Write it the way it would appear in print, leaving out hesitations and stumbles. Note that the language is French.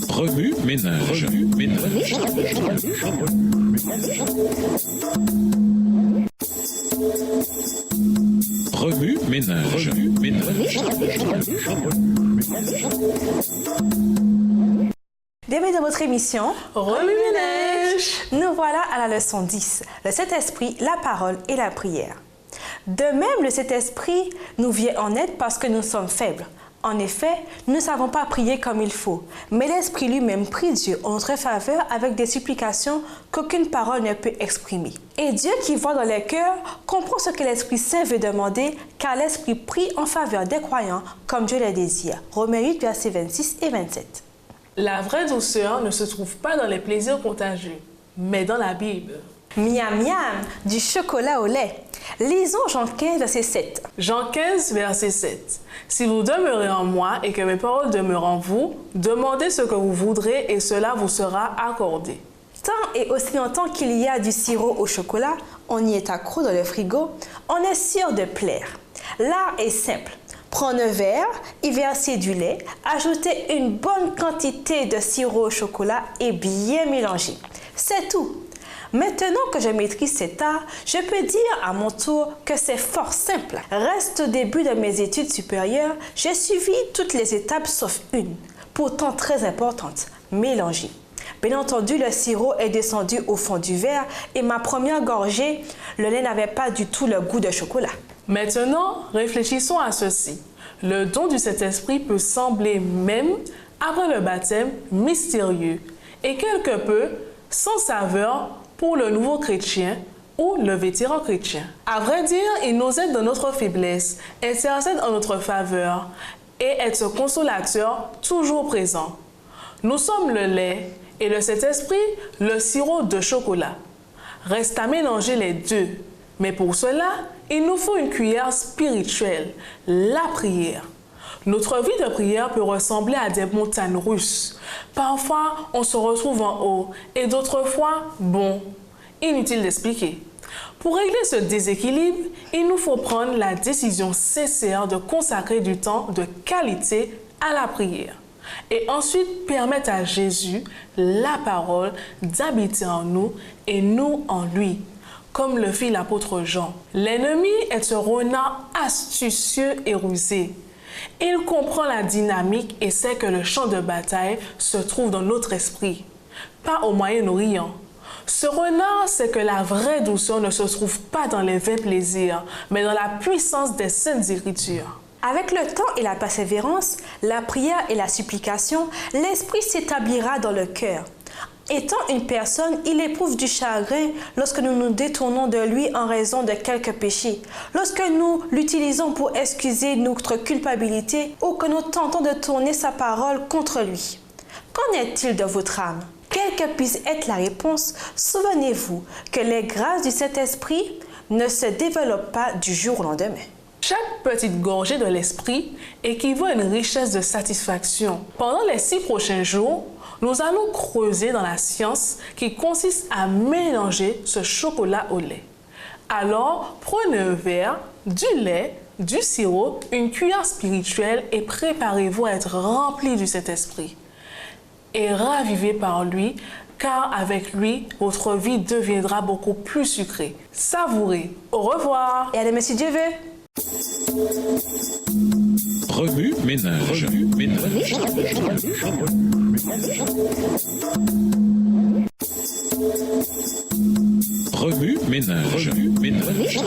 Remue ménage. Remue ménage. Bienvenue dans votre émission Remue ménage. Nous voilà à la leçon 10, le Saint-Esprit, la parole et la prière. De même, le Saint-Esprit nous vient en aide parce que nous sommes faibles. En effet, nous ne savons pas prier comme il faut, mais l'Esprit lui-même prie Dieu en notre faveur avec des supplications qu'aucune parole ne peut exprimer. Et Dieu qui voit dans les cœurs comprend ce que l'Esprit Saint veut demander, car l'Esprit prie en faveur des croyants comme Dieu le désire. Romains 8, versets 26 et 27. La vraie douceur ne se trouve pas dans les plaisirs contagieux, mais dans la Bible. Miam miam, du chocolat au lait. Lisons Jean 15, verset 7. Jean 15, verset 7. Si vous demeurez en moi et que mes paroles demeurent en vous, demandez ce que vous voudrez et cela vous sera accordé. Tant et aussi longtemps qu'il y a du sirop au chocolat, on y est accro dans le frigo, on est sûr de plaire. L'art est simple. Prendre un verre, y verser du lait, ajouter une bonne quantité de sirop au chocolat et bien mélanger. C'est tout. Maintenant que je maîtrise cet art, je peux dire à mon tour que c'est fort simple. Reste au début de mes études supérieures, j'ai suivi toutes les étapes sauf une, pourtant très importante, mélanger. Bien entendu, le sirop est descendu au fond du verre et ma première gorgée, le lait n'avait pas du tout le goût de chocolat. Maintenant, réfléchissons à ceci. Le don du Saint-Esprit peut sembler, même après le baptême, mystérieux et quelque peu sans saveur pour le nouveau chrétien ou le vétéran chrétien. À vrai dire, il nous aide dans notre faiblesse, intercède en notre faveur et est ce consolateur toujours présent. Nous sommes le lait et le Saint-Esprit, le sirop de chocolat. Reste à mélanger les deux. Mais pour cela, il nous faut une cuillère spirituelle, la prière. Notre vie de prière peut ressembler à des montagnes russes. Parfois, on se retrouve en haut et d'autres fois, bon, inutile d'expliquer. Pour régler ce déséquilibre, il nous faut prendre la décision sincère de consacrer du temps de qualité à la prière. Et ensuite permettre à Jésus, la parole, d'habiter en nous et nous en lui, comme le fit l'apôtre Jean. L'ennemi est ce renard astucieux et rusé. Il comprend la dynamique et sait que le champ de bataille se trouve dans notre esprit, pas au Moyen-Orient. Ce renard sait que la vraie douceur ne se trouve pas dans les vains plaisirs, mais dans la puissance des Saintes Écritures. Avec le temps et la persévérance, la prière et la supplication, l'Esprit s'établira dans le cœur. Étant une personne, il éprouve du chagrin lorsque nous nous détournons de lui en raison de quelques péchés, lorsque nous l'utilisons pour excuser notre culpabilité ou que nous tentons de tourner sa parole contre lui. Qu'en est-il de votre âme? Quelle que puisse être la réponse, souvenez-vous que les grâces du Saint-Esprit ne se développent pas du jour au lendemain. Chaque petite gorgée de l'esprit équivaut à une richesse de satisfaction. Pendant les 6 prochains jours, nous allons creuser dans la science qui consiste à mélanger ce chocolat au lait. Alors, prenez un verre, du lait, du sirop, une cuillère spirituelle et préparez-vous à être rempli du Saint-Esprit. Et ravivez par lui, car avec lui, votre vie deviendra beaucoup plus sucrée. Savourez. Au revoir. Et allez, si Dieu veut. Remue ménage. Remue ménage.